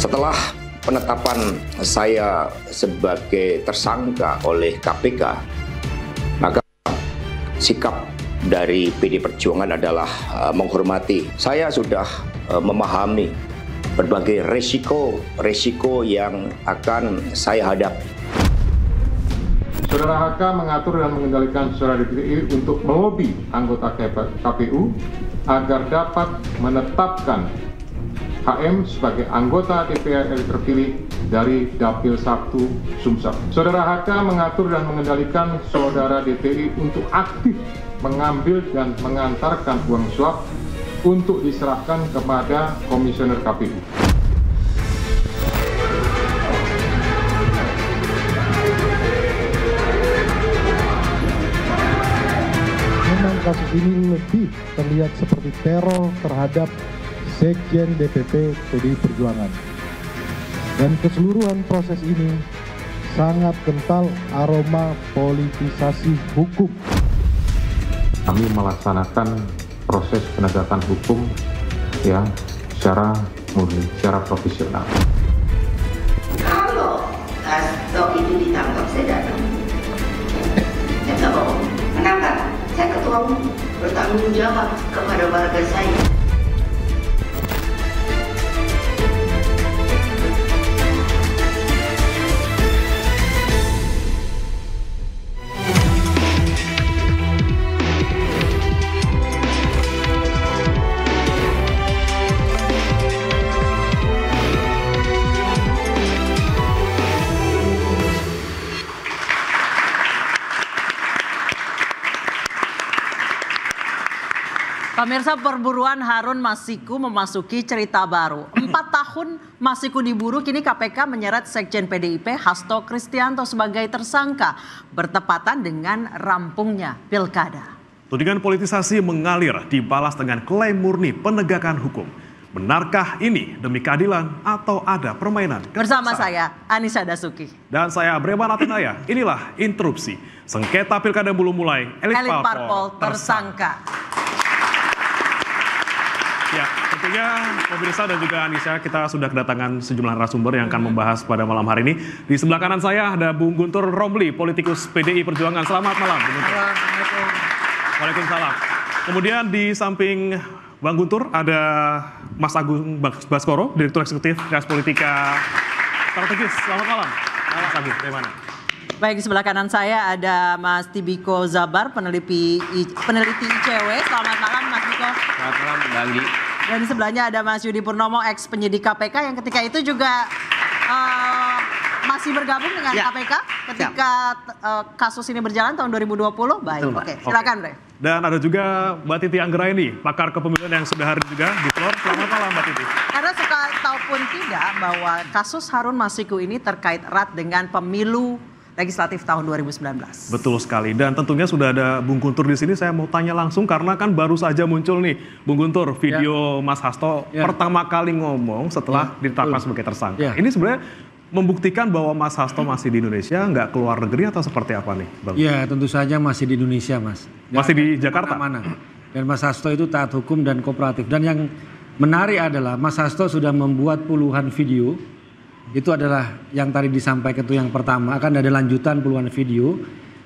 Setelah penetapan saya sebagai tersangka oleh KPK, maka sikap dari PD Perjuangan adalah menghormati. Saya sudah memahami berbagai resiko yang akan saya hadapi. Saudara HK mengatur dan mengendalikan saudara DPI untuk melobi anggota KPU agar dapat menetapkan HM sebagai anggota DPR RI terpilih dari Dapil 1 Sumsel. Saudara HK mengatur dan mengendalikan saudara DPI untuk aktif mengambil dan mengantarkan uang suap untuk diserahkan kepada Komisioner KPU. Memang kasus ini lebih terlihat seperti teror terhadap Sekjen DPP PDI Perjuangan. Dan keseluruhan proses ini sangat kental aroma politisasi hukum. Kami melaksanakan proses penegakan hukum ya secara murni, secara profesional. Kalau Hasto itu ditangkap, saya datang. Saya nggak bohong. Kenapa? Saya ketua umum, bertanggung jawab kepada warga saya. Pemirsa, perburuan Harun Masiku memasuki cerita baru. 4 tahun Masiku diburu, kini KPK menyeret Sekjen PDIP Hasto Kristianto sebagai tersangka bertepatan dengan rampungnya pilkada. Tudingan politisasi mengalir dibalas dengan klaim murni penegakan hukum. Benarkah ini demi keadilan atau ada permainan? Bersama saya, Anissa Dasuki. Dan saya, Breman Atinaya. Inilah interupsi. Sengketa pilkada belum mulai, elit parpol tersangka. Ya, tentunya pemirsa dan juga Anissa, kita sudah kedatangan sejumlah narasumber yang akan membahas pada malam hari ini. Di sebelah kanan saya ada Bung Guntur Romli, politikus PDI Perjuangan. Selamat malam, Bung Guntur. Assalamualaikum. Waalaikumsalam. Kemudian di samping Bang Guntur ada Mas Agung Baskoro, Direktur Eksekutif Gas Politika Strategis. Selamat malam. Mas Agung, bagaimana? Baik, di sebelah kanan saya ada Mas Tibiko Zabar, peneliti ICW. Selamat malam, Mas Tibiko. Selamat malam, Mbak Anggi. Dan di sebelahnya ada Mas Yudi Purnomo, ex penyidik KPK yang ketika itu juga masih bergabung dengan KPK ketika kasus ini berjalan tahun 2020. Baik, oke. Silakan, Bre. Dan ada juga Mbak Titi Anggraini, pakar kepemiluan yang sudah hadir juga di floor. Selamat malam, Mbak Titi. Karena suka ataupun tidak bahwa kasus Harun Masiku ini terkait erat dengan pemilu legislatif tahun 2019. Betul sekali, dan tentunya sudah ada Bung Guntur di sini. Saya mau tanya langsung karena kan baru saja muncul nih, Bung Guntur, video Mas Hasto pertama kali ngomong setelah ditetapkan sebagai tersangka. Ini sebenarnya membuktikan bahwa Mas Hasto masih di Indonesia, nggak keluar negeri atau seperti apa nih, Bang? Ya, tentu saja masih di Indonesia, Mas. Masih di Jakarta? Mana? Dan Mas Hasto itu taat hukum dan kooperatif. Dan yang menarik adalah Mas Hasto sudah membuat puluhan video. Itu adalah yang tadi disampaikan itu yang pertama, akan ada lanjutan puluhan video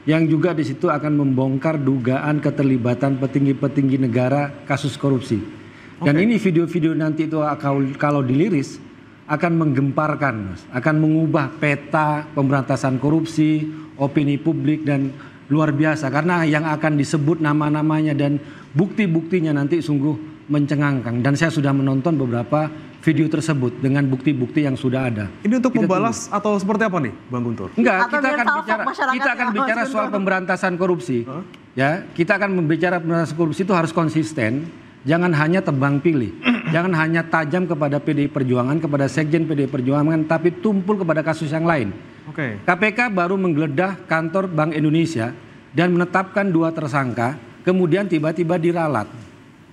yang juga di situ akan membongkar dugaan keterlibatan petinggi-petinggi negara kasus korupsi. Dan ini video-video nanti itu kalau diliris akan menggemparkan, Mas, akan mengubah peta pemberantasan korupsi, opini publik, dan luar biasa karena yang akan disebut nama-namanya dan bukti-buktinya nanti sungguh mencengangkan. Dan saya sudah menonton beberapa video tersebut dengan bukti-bukti yang sudah ada. Ini untuk membalas atau seperti apa nih, Bang Guntur? Enggak, kita akan bicara soal pemberantasan korupsi. Ya, kita akan membicara pemberantasan korupsi itu harus konsisten, jangan hanya tebang pilih. Jangan hanya tajam kepada PDI Perjuangan, kepada Sekjen PDI Perjuangan, tapi tumpul kepada kasus yang lain. KPK baru menggeledah kantor Bank Indonesia dan menetapkan 2 tersangka, kemudian tiba-tiba diralat.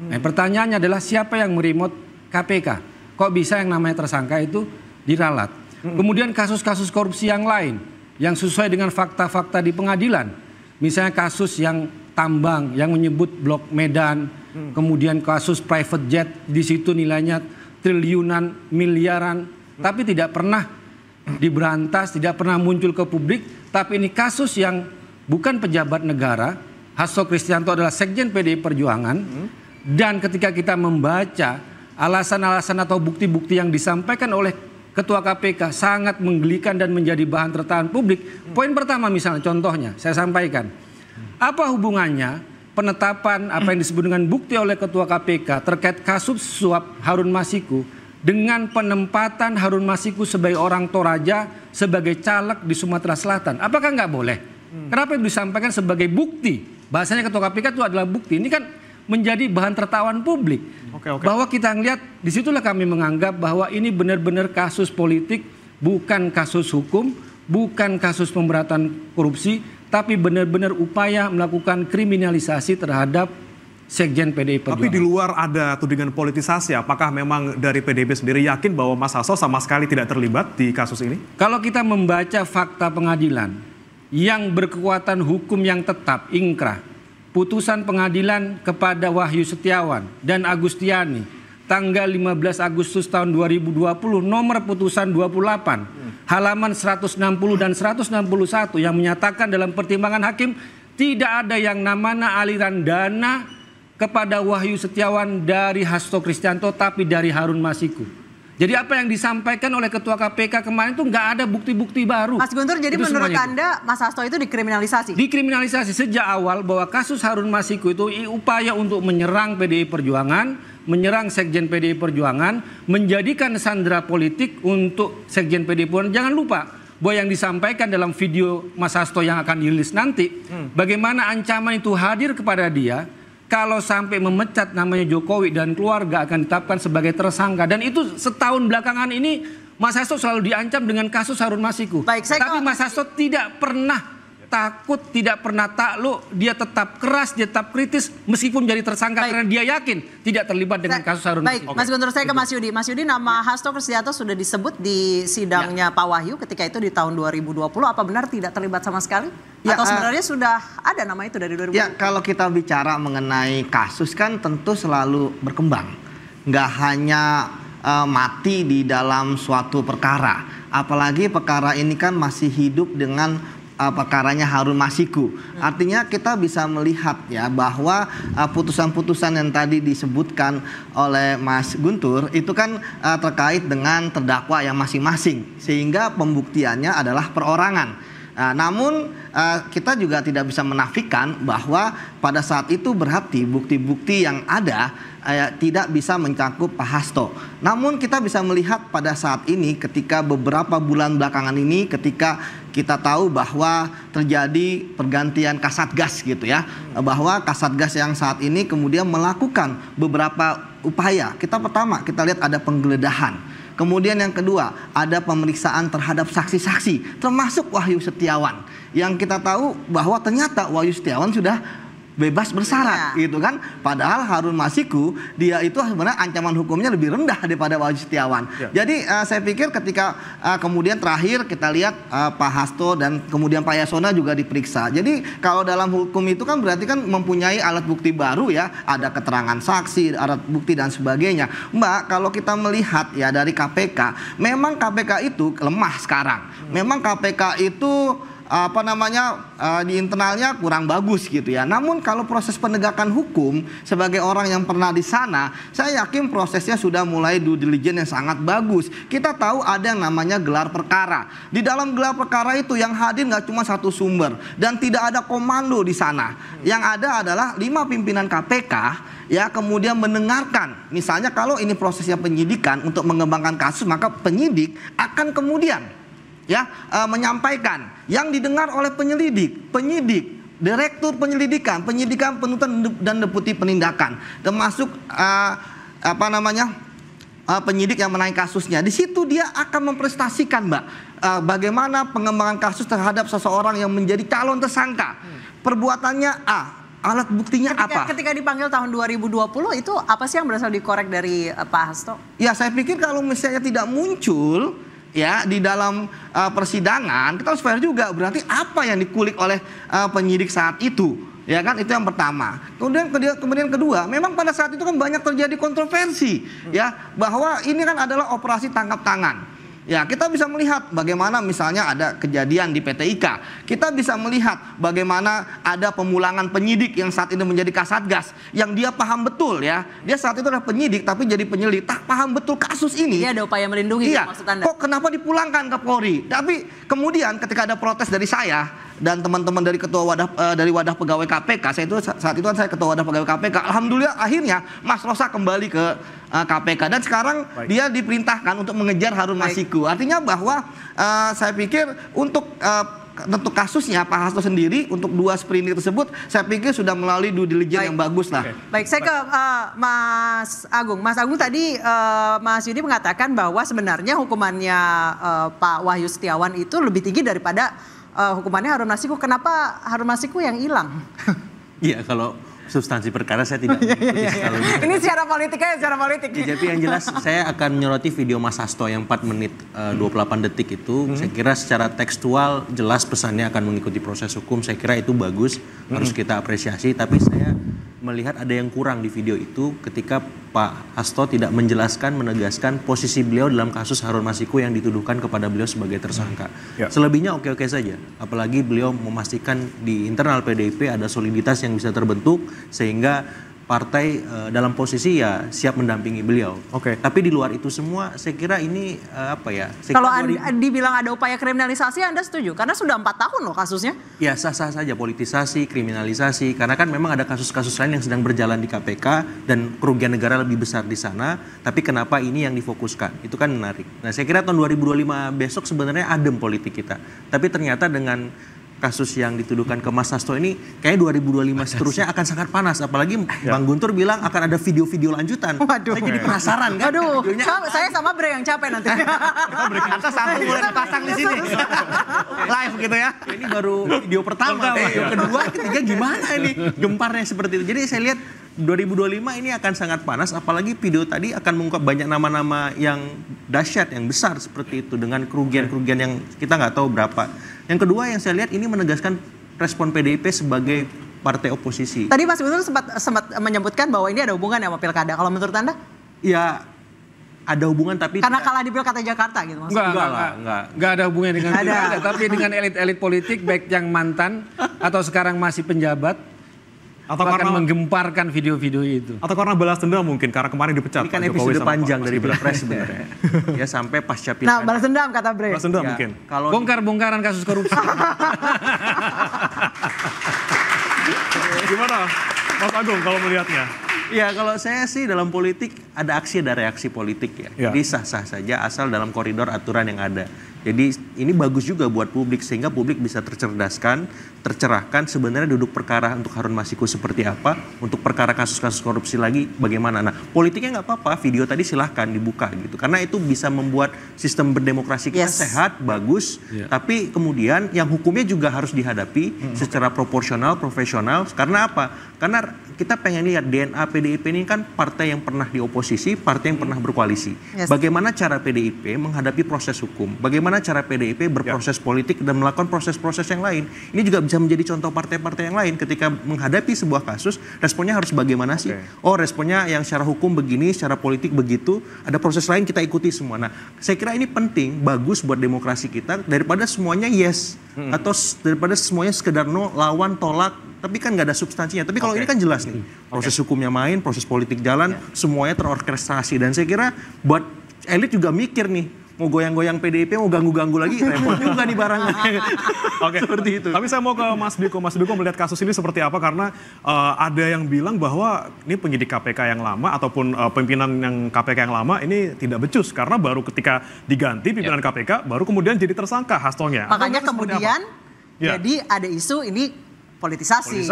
Nah, pertanyaannya adalah siapa yang meremote KPK? Kok bisa yang namanya tersangka itu diralat? Kemudian kasus-kasus korupsi yang lain yang sesuai dengan fakta-fakta di pengadilan. Misalnya kasus yang tambang yang menyebut Blok Medan, kemudian kasus private jet di situ nilainya triliunan, miliaran, tapi tidak pernah diberantas, tidak pernah muncul ke publik. Tapi ini kasus yang bukan pejabat negara. Hasto Kristianto adalah Sekjen PDI Perjuangan. Dan ketika kita membaca alasan-alasan atau bukti-bukti yang disampaikan oleh Ketua KPK sangat menggelikan dan menjadi bahan tertahan publik. Poin pertama misalnya, contohnya saya sampaikan. Apa hubungannya penetapan apa yang disebut dengan bukti oleh Ketua KPK terkait kasus suap Harun Masiku dengan penempatan Harun Masiku sebagai orang Toraja sebagai caleg di Sumatera Selatan? Apakah nggak boleh? Kenapa itu disampaikan sebagai bukti? Bahasanya Ketua KPK itu adalah bukti. Ini kan menjadi bahan tertawan publik. Bahwa kita ngelihat, disitulah kami menganggap bahwa ini benar-benar kasus politik, bukan kasus hukum, bukan kasus pemberatan korupsi, tapi benar-benar upaya melakukan kriminalisasi terhadap Sekjen PDI Perjuangan. Tapi di luar ada tudingan politisasi, apakah memang dari PDIP sendiri yakin bahwa Mas Hasto sama sekali tidak terlibat di kasus ini? Kalau kita membaca fakta pengadilan yang berkekuatan hukum yang tetap, ingkrah, putusan pengadilan kepada Wahyu Setiawan dan Agustiani tanggal 15 Agustus tahun 2020 nomor putusan 28 halaman 160 dan 161 yang menyatakan dalam pertimbangan hakim tidak ada yang namanya aliran dana kepada Wahyu Setiawan dari Hasto Kristianto tapi dari Harun Masiku. Jadi apa yang disampaikan oleh Ketua KPK kemarin itu nggak ada bukti-bukti baru. Mas Guntur, jadi menurut Anda Mas Hasto itu dikriminalisasi? Dikriminalisasi sejak awal bahwa kasus Harun Masiku itu upaya untuk menyerang PDI Perjuangan, menyerang Sekjen PDI Perjuangan, menjadikan sandera politik untuk Sekjen PDI Perjuangan. Jangan lupa bahwa yang disampaikan dalam video Mas Hasto yang akan dirilis nanti, bagaimana ancaman itu hadir kepada dia. Kalau sampai memecat namanya Jokowi dan keluarga akan ditetapkan sebagai tersangka. Dan itu setahun belakangan ini Mas Hasto selalu diancam dengan kasus Harun Masiku. Tapi Mas Hasto tidak pernah takut, tidak pernah takluk, dia tetap keras, dia tetap kritis meskipun jadi tersangka karena dia yakin tidak terlibat dengan kasus Harun Masiku. Mas Guntur, saya ke Mas Yudi. Mas Yudi, nama Hasto Kristianto sudah disebut di sidangnya Pak Wahyu ketika itu di tahun 2020. Apa benar tidak terlibat sama sekali? Atau sebenarnya sudah ada nama itu dari 2020? Ya, kalau kita bicara mengenai kasus kan tentu selalu berkembang. Nggak hanya mati di dalam suatu perkara. Apalagi perkara ini kan masih hidup dengan perkaranya Harun Masiku. Artinya kita bisa melihat ya bahwa putusan-putusan yang tadi disebutkan oleh Mas Guntur itu kan terkait dengan terdakwa yang masing-masing. Sehingga pembuktiannya adalah perorangan. Namun kita juga tidak bisa menafikan bahwa pada saat itu berarti bukti-bukti yang ada tidak bisa mencakup Pak Hasto. Namun kita bisa melihat pada saat ini ketika beberapa bulan belakangan ini ketika kita tahu bahwa terjadi pergantian Kasatgas gitu ya. Bahwa Kasatgas yang saat ini kemudian melakukan beberapa upaya. Pertama kita lihat ada penggeledahan. Kemudian yang kedua, ada pemeriksaan terhadap saksi-saksi, termasuk Wahyu Setiawan. Yang kita tahu bahwa ternyata Wahyu Setiawan sudah bebas bersyarat gitu kan. Padahal Harun Masiku dia itu sebenarnya ancaman hukumnya lebih rendah daripada Wahyu Setiawan. Jadi saya pikir ketika kemudian terakhir kita lihat Pak Hasto dan kemudian Pak Yasona juga diperiksa. Jadi kalau dalam hukum itu kan berarti kan mempunyai alat bukti baru ya, ada keterangan saksi, alat bukti dan sebagainya. Mbak, kalau kita melihat ya dari KPK, memang KPK itu lemah sekarang. Memang KPK itu di internalnya kurang bagus gitu ya. Namun kalau proses penegakan hukum sebagai orang yang pernah di sana, saya yakin prosesnya sudah mulai due diligence yang sangat bagus. Kita tahu ada yang namanya gelar perkara. Di dalam gelar perkara itu yang hadir nggak cuma satu sumber dan tidak ada komando di sana. Yang ada adalah 5 pimpinan KPK ya, kemudian mendengarkan. Misalnya kalau ini prosesnya penyidikan untuk mengembangkan kasus, maka penyidik akan kemudian menyampaikan yang didengar oleh penyidik, direktur penyidikan, penuntutan dan deputi penindakan, termasuk penyidik yang menaik kasusnya. Di situ dia akan memprestasikan, Mbak, bagaimana pengembangan kasus terhadap seseorang yang menjadi calon tersangka. Perbuatannya A, alat buktinya apa? Ketika dipanggil tahun 2020 itu apa sih yang berasal dikorek dari Pak Hasto? Ya, saya pikir kalau misalnya tidak muncul ya di dalam persidangan, kita harus fair juga. Berarti apa yang dikulik oleh penyidik saat itu, ya kan? Itu yang pertama. Kemudian kedua, memang pada saat itu kan banyak terjadi kontroversi, ya, bahwa ini kan adalah operasi tangkap tangan. Ya, kita bisa melihat bagaimana misalnya ada kejadian di PT IKA. Kita bisa melihat bagaimana ada pemulangan penyidik yang saat ini menjadi Kasatgas, yang dia paham betul ya. Dia saat itu adalah penyidik tapi jadi penyelidik, tak paham betul kasus ini. Dia ada upaya melindungi, iya. Maksud Anda? Kok kenapa dipulangkan ke Polri? Tapi kemudian ketika ada protes dari saya dan teman-teman dari wadah pegawai KPK, saat itu saya ketua wadah pegawai KPK. Alhamdulillah akhirnya Mas Rosa kembali ke KPK dan sekarang dia diperintahkan untuk mengejar Harun Masiku. Artinya bahwa saya pikir untuk kasusnya Pak Hasto sendiri untuk 2 sprindik tersebut saya pikir sudah melalui due diligence yang bagus lah. Baik, saya ke Mas Agung. Mas Agung tadi Mas Yudi mengatakan bahwa sebenarnya hukumannya Pak Wahyu Setiawan itu lebih tinggi daripada hukumannya Harun Masiku. Kenapa Harun Masiku yang hilang? Iya, kalau substansi perkara saya tidak mengikuti kalau ini secara politik. Ya, tapi yang jelas saya akan menyoroti video Mas Hasto yang 4 menit 28 detik itu. Saya kira secara tekstual jelas pesannya akan mengikuti proses hukum. Saya kira itu bagus, harus kita apresiasi. Tapi saya melihat ada yang kurang di video itu ketika Pak Hasto tidak menjelaskan, menegaskan posisi beliau dalam kasus Harun Masiku yang dituduhkan kepada beliau sebagai tersangka. Selebihnya oke-oke saja. Apalagi beliau memastikan di internal PDIP ada soliditas yang bisa terbentuk sehingga partai dalam posisi ya siap mendampingi beliau. Tapi di luar itu semua saya kira ini Kalau dibilang ada upaya kriminalisasi Anda setuju? Karena sudah 4 tahun loh kasusnya. Ya sah-sah saja, politisasi, kriminalisasi. Karena kan memang ada kasus-kasus lain yang sedang berjalan di KPK dan kerugian negara lebih besar di sana. Tapi kenapa ini yang difokuskan? Itu kan menarik. Nah saya kira tahun 2025 besok sebenarnya adem politik kita. Tapi ternyata dengan kasus yang dituduhkan ke Mas Hasto ini kayaknya 2025 seterusnya akan sangat panas. Apalagi Bang Guntur bilang akan ada video-video lanjutan. Waduh. Saya jadi penasaran kan. Waduh, saya sama Bre yang capek nanti. Atau satu mulai dipasang di sini. Live gitu ya. Ini baru video pertama. Video kedua, ketiga gimana ini? Gemparnya seperti itu. Jadi saya lihat 2025 ini akan sangat panas, apalagi video tadi akan mengungkap banyak nama-nama yang dahsyat, yang besar seperti itu dengan kerugian-kerugian yang kita nggak tahu berapa. Yang kedua yang saya lihat ini menegaskan respon PDIP sebagai partai oposisi. Tadi Mas Guntur sempat menyebutkan bahwa ini ada hubungan sama pilkada. Kalau menurut Anda? Ya ada hubungan tapi karena kalah di pilkada Jakarta gitu maksudnya. Enggak ada hubungan dengan pilkada, tapi dengan elit-elit politik baik yang mantan atau sekarang masih penjabat. Atau karena menggemparkan video-video itu. Atau karena balas dendam mungkin, karena kemarin dipecat. Ini kan episode panjang dari Pilpres sebenarnya. Ya sampai pasca pilkada. Nah, balas dendam kata Bre. Balas dendam mungkin. Kalau bongkar-bongkaran kasus korupsi. Gimana Mas Agung kalau melihatnya? Ya kalau saya sih dalam politik ada aksi, ada reaksi politik ya. Jadi sah-sah saja asal dalam koridor aturan yang ada. Jadi ini bagus juga buat publik sehingga publik bisa tercerahkan sebenarnya duduk perkara untuk Harun Masiku seperti apa, untuk perkara kasus-kasus korupsi lagi bagaimana. Nah politiknya nggak apa-apa, video tadi silahkan dibuka gitu. Karena itu bisa membuat sistem berdemokrasi kita sehat, bagus. Tapi kemudian yang hukumnya juga harus dihadapi secara proporsional, profesional. Karena apa? Karena kita pengen lihat DNA PDIP ini kan partai yang pernah di oposisi, partai yang pernah berkoalisi. Bagaimana cara PDIP menghadapi proses hukum? Bagaimana cara PDIP berproses politik dan melakukan proses-proses yang lain? Ini juga bisa menjadi contoh partai-partai yang lain ketika menghadapi sebuah kasus, responnya harus bagaimana sih? Oh, responnya yang secara hukum begini, secara politik begitu, ada proses lain kita ikuti semua. Nah, saya kira ini penting, bagus buat demokrasi kita daripada semuanya yes atau daripada semuanya sekedar no, lawan, tolak, tapi kan nggak ada substansinya. Tapi kalau ini kan jelas nih, proses hukumnya main, proses politik jalan, semuanya terorkestrasi. Dan saya kira buat elit juga mikir nih, mau goyang-goyang PDIP, mau ganggu-ganggu lagi, repot juga nih barangnya. Seperti itu. Tapi saya mau ke Mas Biko. Mas Biko melihat kasus ini seperti apa? Karena ada yang bilang bahwa ini penyidik KPK yang lama ataupun pimpinan yang KPK yang lama ini tidak becus. Karena baru ketika diganti pimpinan KPK, baru kemudian jadi tersangka Hastonya. Makanya kemudian jadi ada isu ini politisasi.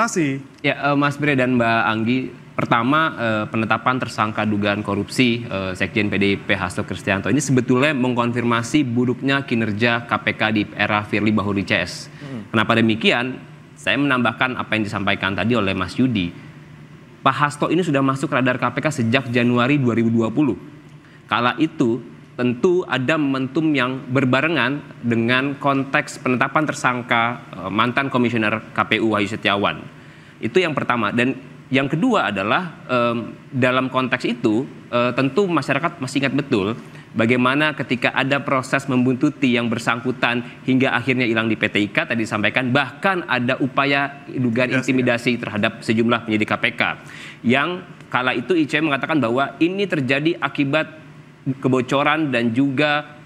Ya, Mas Bre dan Mbak Anggi, pertama penetapan tersangka dugaan korupsi Sekjen PDIP Hasto Kristianto ini sebetulnya mengkonfirmasi buruknya kinerja KPK di era Firly Bahuri CS. Kenapa demikian? Saya menambahkan apa yang disampaikan tadi oleh Mas Yudi. Pak Hasto ini sudah masuk radar KPK sejak Januari 2020. Kala itu tentu ada momentum yang berbarengan dengan konteks penetapan tersangka mantan komisioner KPU Wahyu Setiawan. Itu yang pertama. Dan yang kedua adalah dalam konteks itu tentu masyarakat masih ingat betul bagaimana ketika ada proses membuntuti yang bersangkutan hingga akhirnya hilang di PT IKA tadi disampaikan, bahkan ada upaya dugaan intimidasi terhadap sejumlah penyidik KPK yang kala itu ICW mengatakan bahwa ini terjadi akibat kebocoran dan juga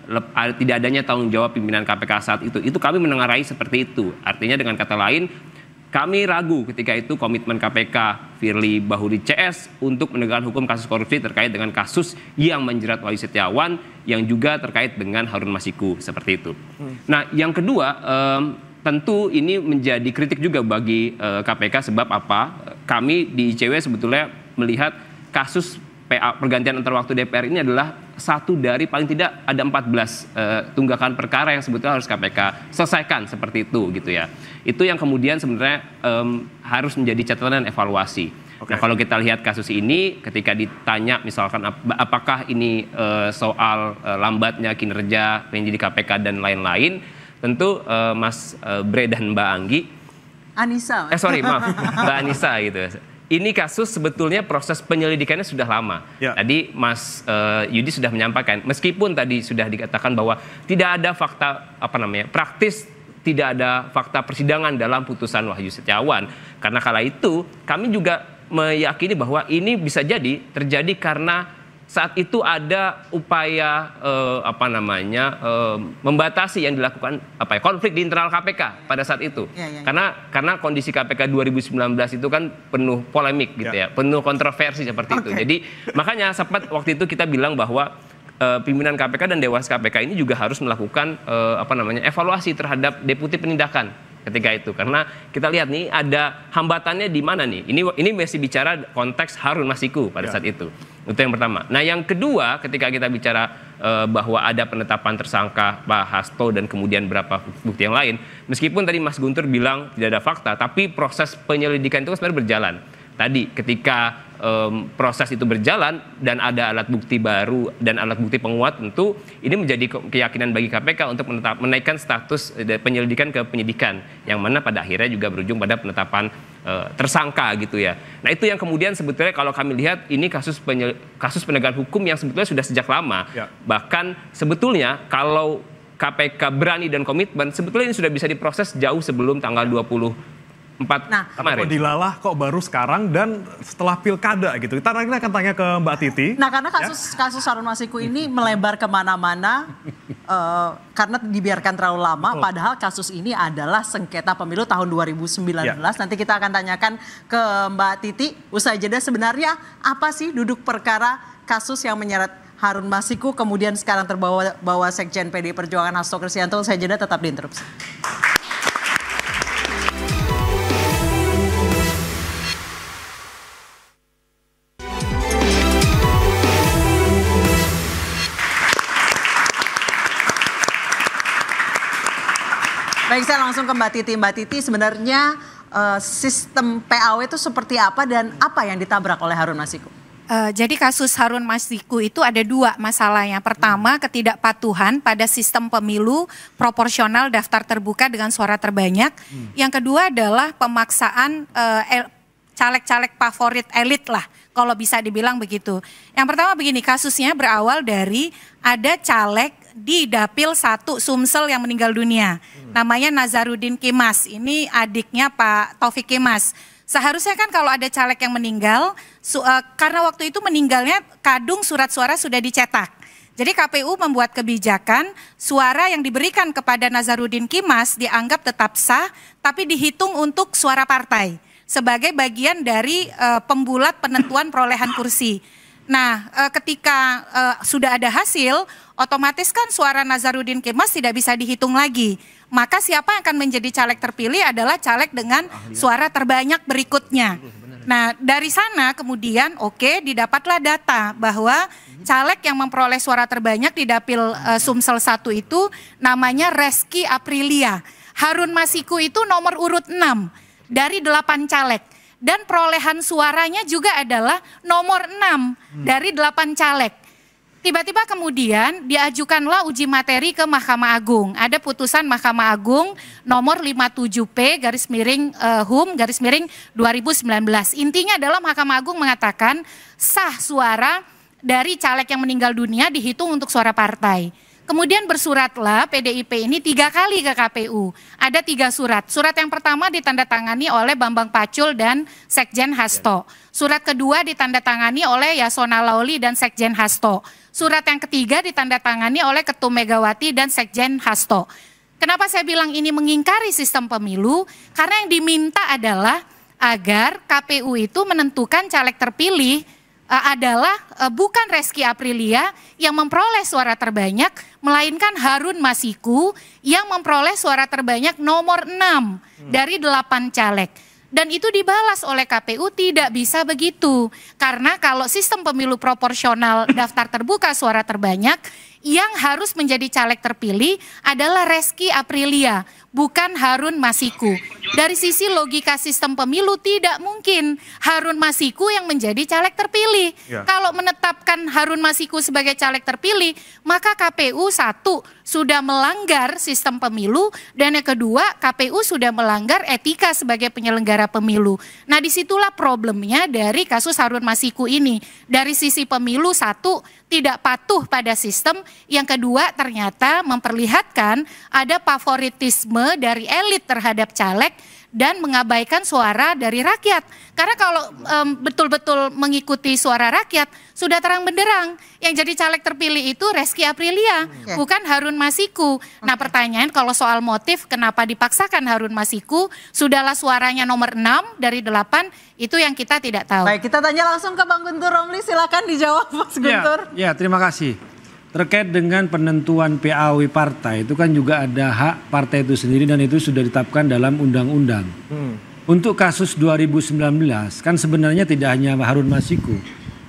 tidak adanya tanggung jawab pimpinan KPK saat itu. Itu kami menengarai seperti itu. Artinya dengan kata lain, kami ragu ketika itu komitmen KPK Firly Bahuri CS untuk menegakkan hukum kasus korupsi terkait dengan kasus yang menjerat Wahyu Setiawan yang juga terkait dengan Harun Masiku seperti itu. Nah, yang kedua, tentu ini menjadi kritik juga bagi KPK sebab apa? Kami di ICW sebetulnya melihat kasus pergantian antar waktu DPR ini adalah satu dari paling tidak ada 14 tunggakan perkara yang sebetulnya harus KPK selesaikan seperti itu gitu ya. Itu yang kemudian sebenarnya harus menjadi catatan dan evaluasi. Nah, kalau kita lihat kasus ini ketika ditanya misalkan apakah ini soal lambatnya kinerja penyidik KPK dan lain-lain, tentu Mas Bre dan Mbak Anggi Mbak Anissa gitu. Ini kasus sebetulnya proses penyelidikannya sudah lama. Tadi Mas Yudi sudah menyampaikan, meskipun tadi sudah dikatakan bahwa tidak ada fakta praktis, tidak ada fakta persidangan dalam putusan Wahyu Setiawan. Karena kala itu kami juga meyakini bahwa ini bisa jadi terjadi karena saat itu ada upaya membatasi yang dilakukan konflik di internal KPK pada saat itu. Karena kondisi KPK 2019 itu kan penuh polemik gitu ya, penuh kontroversi seperti itu. Jadi makanya sempat waktu itu kita bilang bahwa pimpinan KPK dan Dewas KPK ini juga harus melakukan evaluasi terhadap deputi penindakan ketika itu, karena kita lihat nih ada hambatannya di mana nih. Ini masih bicara konteks Harun Masiku pada saat itu. Itu yang pertama. Nah, yang kedua, ketika kita bicara bahwa ada penetapan tersangka Pak Hasto dan kemudian beberapa bukti yang lain, meskipun tadi Mas Guntur bilang tidak ada fakta, tapi proses penyelidikan itu sebenarnya berjalan. Tadi ketika proses itu berjalan dan ada alat bukti baru dan alat bukti penguat, tentu ini menjadi keyakinan bagi KPK untuk menaikkan status penyelidikan ke penyidikan, yang mana pada akhirnya juga berujung pada penetapan tersangka gitu ya. Nah, itu yang kemudian sebetulnya kalau kami lihat ini kasus penegakan hukum yang sebetulnya sudah sejak lama. Bahkan sebetulnya kalau KPK berani dan komitmen, sebetulnya ini sudah bisa diproses jauh sebelum tanggal 24 kemarin. Kok dilalah kok baru sekarang dan setelah pilkada gitu. Kita akan tanya ke Mbak Titi. Nah, karena kasus Harun Masiku ini melebar kemana-mana karena dibiarkan terlalu lama. Padahal kasus ini adalah sengketa pemilu tahun 2019. Nanti kita akan tanyakan ke Mbak Titi. Usai jeda, sebenarnya apa sih duduk perkara kasus yang menyeret Harun Masiku kemudian sekarang terbawa Sekjen PDI Perjuangan Hasto Kristianto. Usai jeda, tetap di Interupsi. Baik, saya langsung ke Mbak Titi. Mbak Titi, sebenarnya sistem PAW itu seperti apa dan apa yang ditabrak oleh Harun Masiku? Jadi kasus Harun Masiku itu ada dua masalahnya. Pertama, ketidakpatuhan pada sistem pemilu proporsional daftar terbuka dengan suara terbanyak. Yang kedua adalah pemaksaan caleg-caleg favorit elit lah, kalau bisa dibilang begitu. Yang pertama begini, kasusnya berawal dari ada caleg di Dapil 1 Sumsel yang meninggal dunia. Namanya Nazarudin Kimas, ini adiknya Pak Taufik Kimas. Seharusnya kan kalau ada caleg yang meninggal, karena waktu itu meninggalnya kadung surat suara sudah dicetak. Jadi KPU membuat kebijakan suara yang diberikan kepada Nazarudin Kimas dianggap tetap sah, tapi dihitung untuk suara partai sebagai bagian dari pembulat penentuan perolehan kursi. Nah, ketika sudah ada hasil, otomatis kan suara Nazarudin Kimas tidak bisa dihitung lagi. Maka siapa yang akan menjadi caleg terpilih adalah caleg dengan suara terbanyak berikutnya. Nah, dari sana kemudian didapatlah data bahwa caleg yang memperoleh suara terbanyak di Dapil Sumsel 1 itu namanya Reski Aprilia. Harun Masiku itu nomor urut 6 dari 8 caleg. Dan perolehan suaranya juga adalah nomor 6 dari 8 caleg. Tiba-tiba kemudian diajukanlah uji materi ke Mahkamah Agung. Ada putusan Mahkamah Agung nomor 57P/HUM/2019. Intinya adalah Mahkamah Agung mengatakan sah suara dari caleg yang meninggal dunia dihitung untuk suara partai. Kemudian bersuratlah PDIP ini 3 kali ke KPU. Ada 3 surat. Surat yang pertama ditandatangani oleh Bambang Pacul dan Sekjen Hasto. Surat kedua ditandatangani oleh Yasona Lauli dan Sekjen Hasto. Surat yang ketiga ditandatangani oleh Ketum Megawati dan Sekjen Hasto. Kenapa saya bilang ini mengingkari sistem pemilu? Karena yang diminta adalah agar KPU itu menentukan caleg terpilih adalah bukan Reski Aprilia yang memperoleh suara terbanyak, melainkan Harun Masiku yang memperoleh suara terbanyak nomor 6 dari 8 caleg. Dan itu dibalas oleh KPU tidak bisa begitu. Karena kalau sistem pemilu proporsional daftar terbuka suara terbanyak, yang harus menjadi caleg terpilih adalah Reski Aprilia, bukan Harun Masiku. Dari sisi logika sistem pemilu tidak mungkin Harun Masiku yang menjadi caleg terpilih. Kalau menetapkan Harun Masiku sebagai caleg terpilih, maka KPU satu sudah melanggar sistem pemilu, dan yang kedua KPU sudah melanggar etika sebagai penyelenggara pemilu. Nah, disitulah problemnya dari kasus Harun Masiku ini. Dari sisi pemilu satu tidak patuh pada sistem, yang kedua ternyata memperlihatkan ada favoritisme dari elit terhadap caleg dan mengabaikan suara dari rakyat. Karena kalau betul-betul mengikuti suara rakyat, sudah terang benderang yang jadi caleg terpilih itu Reski Aprilia, bukan Harun Masiku. Nah, pertanyaan kalau soal motif kenapa dipaksakan Harun Masiku, sudahlah suaranya nomor 6 dari 8, itu yang kita tidak tahu. Baik, kita tanya langsung ke Bang Guntur Romli, silakan dijawab Mas Guntur. Ya, terima kasih. Terkait dengan penentuan PAW partai, itu kan juga ada hak partai itu sendiri dan itu sudah ditetapkan dalam undang-undang. Untuk kasus 2019 kan sebenarnya tidak hanya Harun Masiku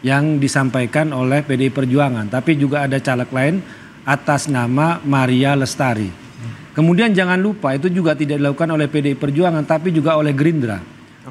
yang disampaikan oleh PDI Perjuangan, tapi juga ada caleg lain atas nama Maria Lestari. Kemudian jangan lupa itu juga tidak dilakukan oleh PDI Perjuangan tapi juga oleh Gerindra.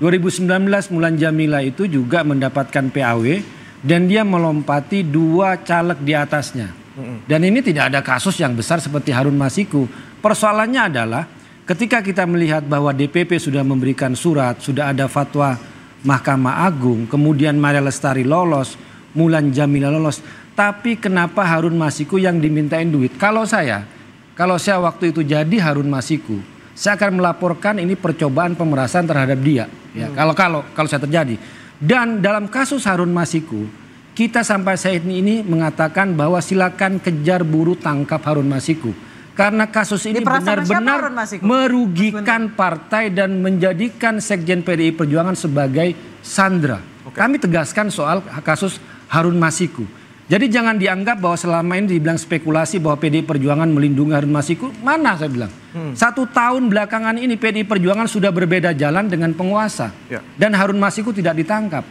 2019 Mulan Jamila itu juga mendapatkan PAW dan dia melompati 2 caleg di atasnya. Dan ini tidak ada kasus yang besar seperti Harun Masiku. Persoalannya adalah ketika kita melihat bahwa DPP sudah memberikan surat, sudah ada fatwa Mahkamah Agung, kemudian Maria Lestari lolos, Mulan Jamila lolos, tapi kenapa Harun Masiku yang dimintain duit? Kalau saya waktu itu jadi Harun Masiku, saya akan melaporkan ini percobaan pemerasan terhadap dia. Ya, kalau saya terjadi. Dan dalam kasus Harun Masiku, kita sampai saat ini mengatakan bahwa silakan kejar buru tangkap Harun Masiku. Karena kasus ini benar-benar merugikan partai dan menjadikan Sekjen PDI Perjuangan sebagai sandra. Kami tegaskan soal kasus Harun Masiku. Jadi jangan dianggap bahwa selama ini dibilang spekulasi bahwa PDI Perjuangan melindungi Harun Masiku. Mana saya bilang. 1 tahun belakangan ini PDI Perjuangan sudah berbeda jalan dengan penguasa. Dan Harun Masiku tidak ditangkap.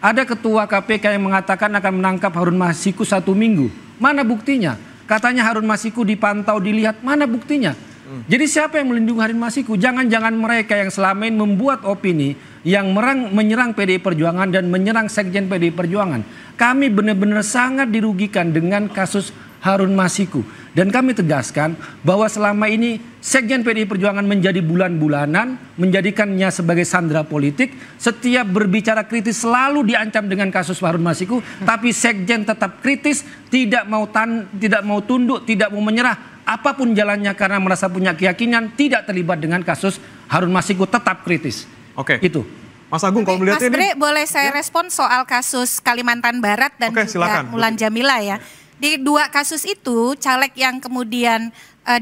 Ada ketua KPK yang mengatakan akan menangkap Harun Masiku 1 minggu. Mana buktinya? Katanya Harun Masiku dipantau, dilihat. Mana buktinya? Jadi siapa yang melindungi Harun Masiku? Jangan-jangan mereka yang selama ini membuat opini yang menyerang PDI Perjuangan dan menyerang Sekjen PDI Perjuangan. Kami benar-benar sangat dirugikan dengan kasus Harun Masiku. Dan kami tegaskan bahwa selama ini Sekjen PDI Perjuangan menjadi bulan-bulanan, menjadikannya sebagai sandera politik. Setiap berbicara kritis selalu diancam dengan kasus Harun Masiku. Tapi Sekjen tetap kritis, tidak mau tunduk, tidak mau menyerah. Apapun jalannya karena merasa punya keyakinan, tidak terlibat dengan kasus Harun Masiku, tetap kritis. Itu. Mas Agung, kalau melihat Mas ini... Bre, boleh saya respon soal kasus Kalimantan Barat dan juga Mulan Jamila ya. Di 2 kasus itu, caleg yang kemudian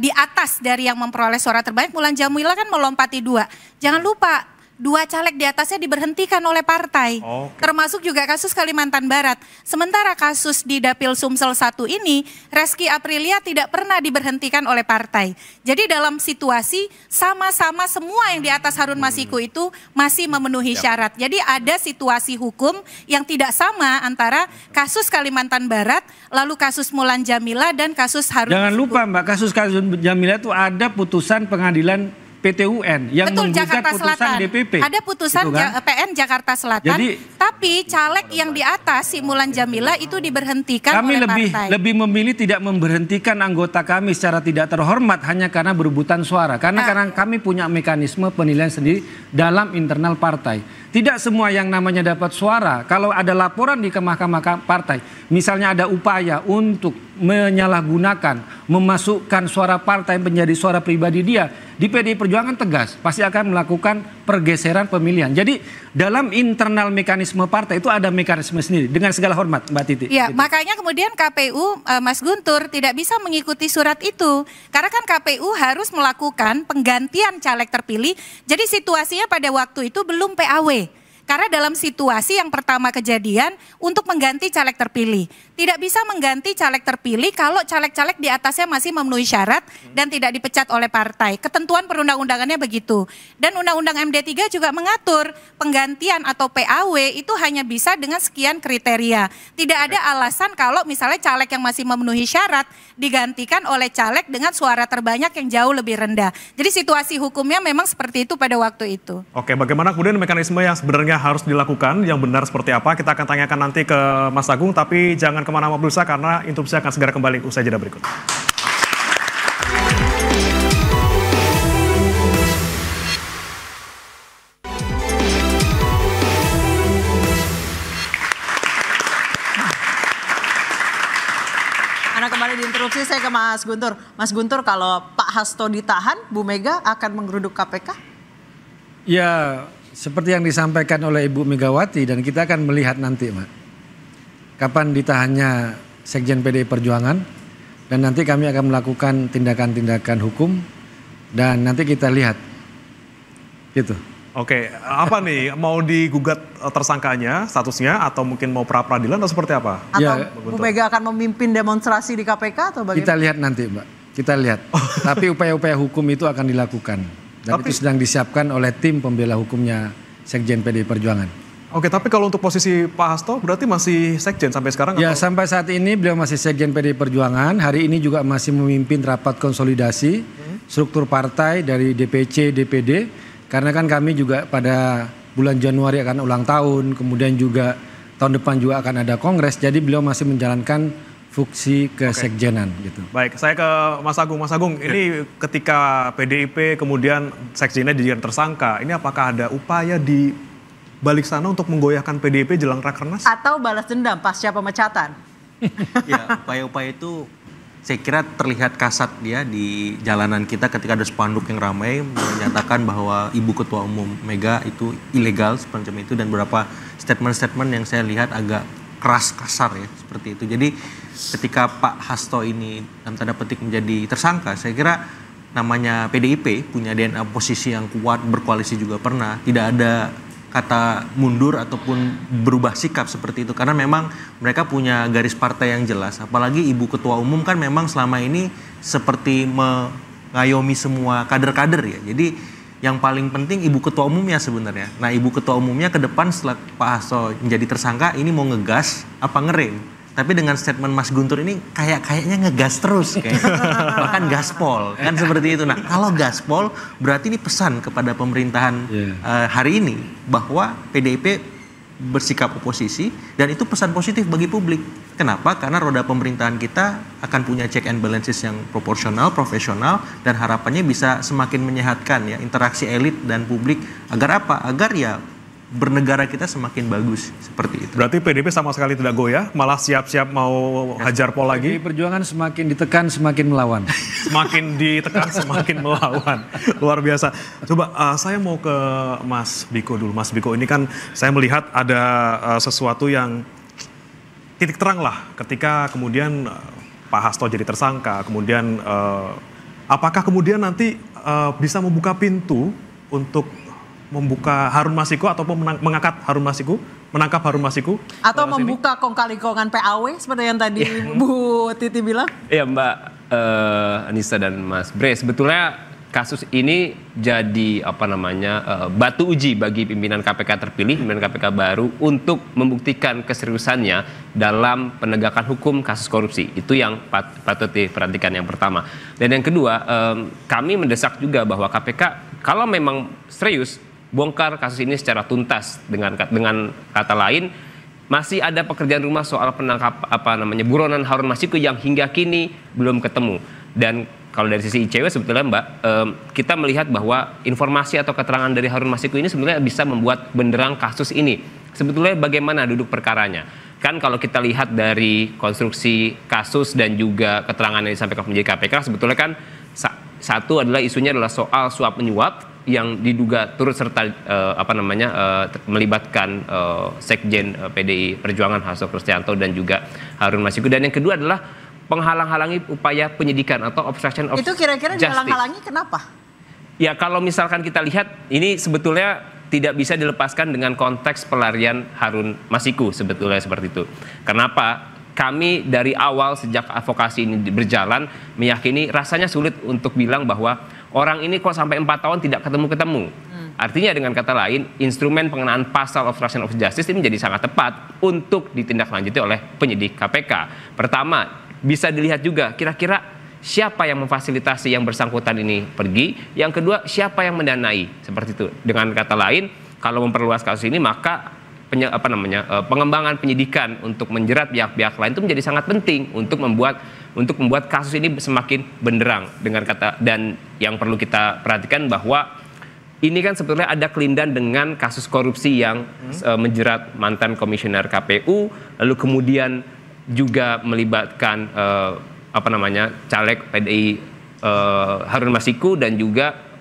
di atas dari yang memperoleh suara terbanyak, Mulan Jamila kan melompati 2. Jangan lupa, 2 caleg di atasnya diberhentikan oleh partai. Termasuk juga kasus Kalimantan Barat. Sementara kasus di Dapil Sumsel 1 ini, Reski Aprilia tidak pernah diberhentikan oleh partai. Jadi dalam situasi sama-sama semua yang di atas Harun Masiku itu masih memenuhi syarat. Jadi ada situasi hukum yang tidak sama antara kasus Kalimantan Barat, lalu kasus Mulan Jamila dan kasus Harun Masiku. Jangan lupa Mbak, kasus Jamila itu ada putusan pengadilan PT UN yang menggugat putusan DPP. Ada putusan gitu kan? PN Jakarta Selatan. Jadi, tapi caleg yang di atas si Mulan Jamila itu diberhentikan oleh partai. Kami lebih memilih tidak memberhentikan anggota kami secara tidak terhormat hanya karena berebutan suara. Karena kami punya mekanisme penilaian sendiri dalam internal partai. Tidak semua yang namanya dapat suara. Kalau ada laporan di Mahkamah Partai, misalnya ada upaya untuk menyalahgunakan, memasukkan suara partai menjadi suara pribadi dia, di PDI Perjuangan tegas, pasti akan melakukan pergeseran pemilihan. Jadi dalam internal mekanisme partai itu ada mekanisme sendiri, dengan segala hormat Mbak Titi. Ya, gitu. Makanya kemudian KPU, Mas Guntur, tidak bisa mengikuti surat itu. Karena kan KPU harus melakukan penggantian caleg terpilih, jadi situasinya pada waktu itu belum PAW. Karena dalam situasi yang pertama kejadian untuk mengganti caleg terpilih. Tidak bisa mengganti caleg terpilih kalau caleg-caleg di atasnya masih memenuhi syarat dan tidak dipecat oleh partai. Ketentuan perundang-undangannya begitu. Dan Undang-Undang MD3 juga mengatur penggantian atau PAW itu hanya bisa dengan sekian kriteria. Tidak ada alasan kalau misalnya caleg yang masih memenuhi syarat digantikan oleh caleg dengan suara terbanyak yang jauh lebih rendah. Jadi situasi hukumnya memang seperti itu pada waktu itu. Oke, bagaimana kemudian mekanisme yang sebenarnya harus dilakukan, yang benar seperti apa, kita akan tanyakan nanti ke Mas Agung, tapi jangan kemana-mana pemirsa karena interupsi akan segera kembali usai jeda berikut. Kembali diinterupsi, saya ke Mas Guntur. Mas Guntur, kalau Pak Hasto ditahan, Bu Mega akan menggeruduk KPK? Ya, seperti yang disampaikan oleh Ibu Megawati dan kita akan melihat nanti, Mbak. Kapan ditahannya Sekjen PDI Perjuangan dan nanti kami akan melakukan tindakan-tindakan hukum dan nanti kita lihat. Gitu. Oke, apa nih, mau digugat tersangkanya, statusnya, atau mungkin mau pra-peradilan atau seperti apa? Atau ya, Bu Mega akan memimpin demonstrasi di KPK atau bagaimana? Kita lihat nanti, Mbak. Kita lihat. Tapi upaya-upaya hukum itu akan dilakukan. Dan itu sedang disiapkan oleh tim pembela hukumnya Sekjen PDI Perjuangan. Oke, tapi kalau untuk posisi Pak Hasto berarti masih Sekjen sampai sekarang? Ya, atau? sampai saat ini beliau masih Sekjen PDI Perjuangan. Hari ini juga masih memimpin rapat konsolidasi struktur partai dari DPC, DPD. Karena kan kami juga pada bulan Januari akan ulang tahun, kemudian juga tahun depan juga akan ada kongres. Jadi beliau masih menjalankan fungsi kesekjenan gitu. Baik, saya ke Mas Agung. Mas Agung, ini ketika PDIP kemudian sekjennya dijadikan tersangka, ini apakah ada upaya di balik sana untuk menggoyahkan PDIP jelang Rakernas? Atau balas dendam pasca pemecatan? Ya, upaya-upaya itu saya kira terlihat kasat ya di jalanan kita ketika ada spanduk yang ramai menyatakan bahwa Ibu Ketua Umum Mega itu ilegal semacam itu dan beberapa statement-statement yang saya lihat agak keras kasar ya seperti itu. Jadi ketika Pak Hasto ini dalam tanda petik menjadi tersangka, saya kira namanya PDIP punya DNA posisi yang kuat, berkoalisi juga pernah, tidak ada kata mundur ataupun berubah sikap seperti itu karena memang mereka punya garis partai yang jelas. Apalagi Ibu Ketua Umum kan memang selama ini seperti mengayomi semua kader-kader ya. Jadi yang paling penting Ibu Ketua Umumnya sebenarnya. Nah, Ibu Ketua Umumnya ke depan setelah Pak Hasto menjadi tersangka ini mau ngegas apa ngerem. Tapi dengan statement Mas Guntur ini kayaknya ngegas terus bahkan gaspol kan seperti itu. Nah, kalau gaspol berarti ini pesan kepada pemerintahan hari ini bahwa PDIP bersikap oposisi dan itu pesan positif bagi publik. Kenapa? Karena roda pemerintahan kita akan punya check and balances yang proporsional, profesional dan harapannya bisa semakin menyehatkan ya interaksi elit dan publik agar apa? Agar ya bernegara kita semakin bagus seperti itu. Berarti PDIP sama sekali tidak goyah, malah siap-siap mau hajar pol lagi. PDI Perjuangan semakin ditekan semakin melawan. Semakin ditekan semakin melawan. Luar biasa. Coba saya mau ke Mas Biko dulu. Mas Biko, ini kan saya melihat ada sesuatu yang titik terang lah ketika kemudian Pak Hasto jadi tersangka. Kemudian apakah kemudian nanti bisa membuka pintu untuk membuka Harun Masiku ataupun menangkap Harun Masiku atau membuka kong-kali-kongan PAW seperti yang tadi Bu Titi bilang? Iya Mbak Anissa dan Mas Bre, sebetulnya kasus ini jadi batu uji bagi pimpinan KPK terpilih, pimpinan KPK baru untuk membuktikan keseriusannya dalam penegakan hukum kasus korupsi. Itu yang patut diperhatikan yang pertama. Dan yang kedua, kami mendesak juga bahwa KPK kalau memang serius bongkar kasus ini secara tuntas, dengan kata lain masih ada pekerjaan rumah soal buronan Harun Masiku yang hingga kini belum ketemu. Dan kalau dari sisi ICW sebetulnya Mbak, kita melihat bahwa informasi atau keterangan dari Harun Masiku ini sebenarnya bisa membuat benderang kasus ini. Sebetulnya bagaimana duduk perkaranya? Kan kalau kita lihat dari konstruksi kasus dan juga keterangan yang disampaikan penyidik KPK, sebetulnya kan satu adalah isunya adalah soal suap menyuap yang diduga turut serta melibatkan Sekjen PDI Perjuangan Hasto Kristianto dan juga Harun Masiku. Dan yang kedua adalah penghalang-halangi upaya penyidikan atau obstruction of justice. Itu kira-kira dihalang-halangi kenapa? Ya kalau misalkan kita lihat ini sebetulnya tidak bisa dilepaskan dengan konteks pelarian Harun Masiku sebetulnya seperti itu. Kenapa? Kami dari awal sejak advokasi ini berjalan meyakini rasanya sulit untuk bilang bahwa orang ini kok sampai 4 tahun tidak ketemu-ketemu. Artinya dengan kata lain, instrumen pengenaan pasal obstruction of justice ini menjadi sangat tepat untuk ditindaklanjuti oleh penyidik KPK. Pertama, bisa dilihat juga kira-kira siapa yang memfasilitasi yang bersangkutan ini pergi. Yang kedua, siapa yang mendanai, seperti itu. Dengan kata lain, kalau memperluas kasus ini maka pengembangan penyidikan untuk menjerat pihak-pihak lain itu menjadi sangat penting untuk membuat kasus ini semakin benderang. Dan yang perlu kita perhatikan bahwa ini kan sebetulnya ada kelindahan dengan kasus korupsi yang menjerat mantan komisioner KPU, lalu kemudian juga melibatkan caleg PDI Harun Masiku dan juga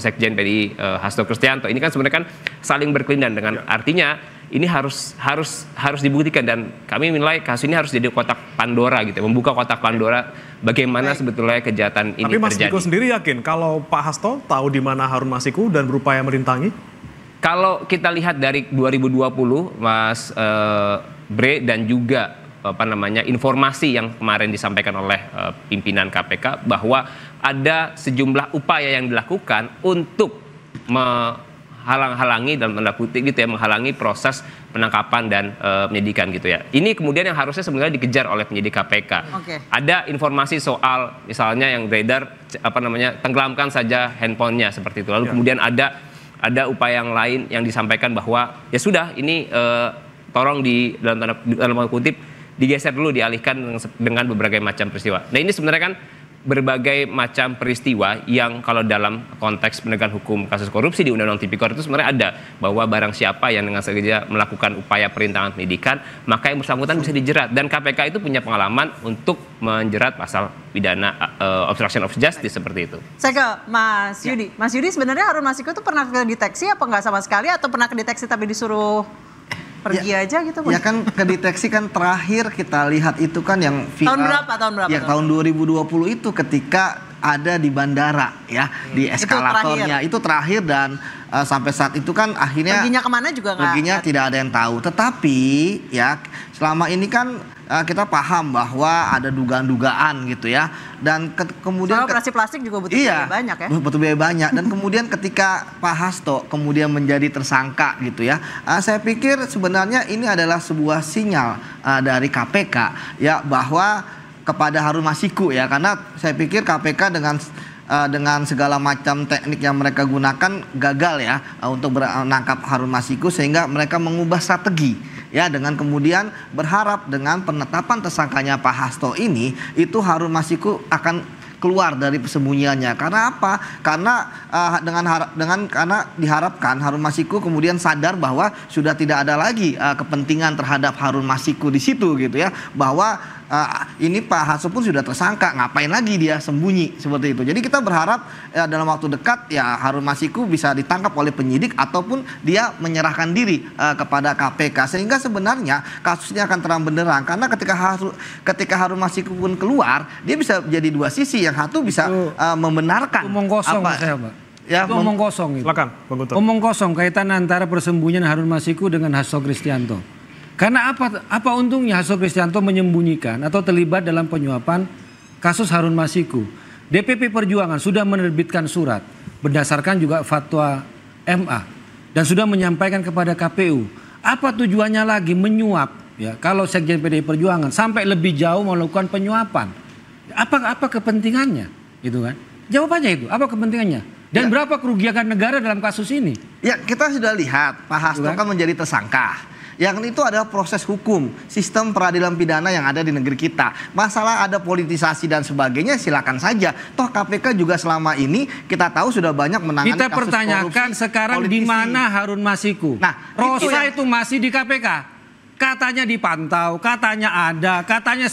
Sekjen PDI Hasto Kristianto. Ini kan sebenarnya kan saling berkelindahan dengan artinya ini harus dibuktikan, dan kami menilai kasus ini harus jadi kotak Pandora gitu, membuka kotak Pandora bagaimana sebetulnya kejahatan ini terjadi. Tapi Mas Diko sendiri yakin kalau Pak Hasto tahu di mana Harun Masiku dan berupaya merintangi? Kalau kita lihat dari 2020 Mas Bre dan juga informasi yang kemarin disampaikan oleh pimpinan KPK bahwa ada sejumlah upaya yang dilakukan untuk menghalang-halangi dalam tanda kutip gitu ya, menghalangi proses penangkapan dan penyidikan gitu ya. Ini kemudian yang harusnya sebenarnya dikejar oleh penyidik KPK. Ada informasi soal misalnya yang beredar tenggelamkan saja handphonenya seperti itu. Lalu kemudian ada upaya yang lain yang disampaikan bahwa ya sudah ini tolong dalam tanda kutip digeser dulu, dialihkan dengan berbagai macam peristiwa. Nah ini sebenarnya kan berbagai macam peristiwa yang kalau dalam konteks penegakan hukum kasus korupsi di Undang-Undang Tipikor itu sebenarnya ada bahwa barang siapa yang dengan sengaja melakukan upaya perintangan penyidikan maka yang bersangkutan bisa dijerat, dan KPK itu punya pengalaman untuk menjerat pasal pidana obstruction of justice seperti itu. Saya ke Mas Yudi. Mas Yudi, sebenarnya Harun Masiku itu pernah kedeteksi apa nggak sama sekali, atau pernah kedeteksi tapi disuruh pergi aja gitu? Ya kan kedeteksi kan terakhir kita lihat itu kan yang viral. Tahun berapa? Ya tahun 2020 itu ketika ada di bandara ya, di eskalatornya itu terakhir dan sampai saat itu kan akhirnya perginya kemana juga nggak? Perginya tidak ada yang tahu. Tetapi ya selama ini kan kita paham bahwa ada dugaan-dugaan gitu ya, dan kemudian operasi plastik juga butuh biaya banyak ya. Butuh biaya banyak, dan kemudian ketika Pak Hasto kemudian menjadi tersangka gitu ya, saya pikir sebenarnya ini adalah sebuah sinyal dari KPK ya bahwa kepada Harun Masiku ya, karena saya pikir KPK dengan segala macam teknik yang mereka gunakan gagal ya untuk menangkap Harun Masiku, sehingga mereka mengubah strategi ya, dengan kemudian berharap dengan penetapan tersangkanya Pak Hasto ini itu Harun Masiku akan keluar dari persembunyiannya. Karena apa? Karena karena diharapkan Harun Masiku kemudian sadar bahwa sudah tidak ada lagi kepentingan terhadap Harun Masiku di situ gitu ya, bahwa ini Pak Hasto pun sudah tersangka, ngapain lagi dia sembunyi seperti itu. Jadi kita berharap dalam waktu dekat ya Harun Masiku bisa ditangkap oleh penyidik ataupun dia menyerahkan diri kepada KPK, sehingga sebenarnya kasusnya akan terang benderang. Karena ketika Harun Masiku pun keluar, dia bisa jadi dua sisi. Yang satu bisa membenarkan omong kosong saya, Pak. Ya, omong kosong itu. Silakan, Bang Guntur. Omong kosong kaitan antara persembunyian Harun Masiku dengan Hasto Kristianto. Karena apa untungnya Hasto Kristianto menyembunyikan atau terlibat dalam penyuapan kasus Harun Masiku? DPP Perjuangan sudah menerbitkan surat berdasarkan juga fatwa MA dan sudah menyampaikan kepada KPU. Apa tujuannya lagi menyuap ya, kalau Sekjen PDI Perjuangan sampai lebih jauh melakukan penyuapan? Apa kepentingannya? Itu kan. Jawabannya itu, apa kepentingannya? Dan berapa kerugian negara dalam kasus ini? Ya, kita sudah lihat Pak Hasto kan menjadi tersangka. Yang itu adalah proses hukum, sistem peradilan pidana yang ada di negeri kita. Masalah ada politisasi dan sebagainya, silakan saja. Toh KPK juga selama ini kita tahu sudah banyak menangani kita kasus pertanyakan korupsi sekarang politisi. Di mana Harun Masiku? Nah, Rosa itu masih di KPK. Katanya dipantau, katanya ada, katanya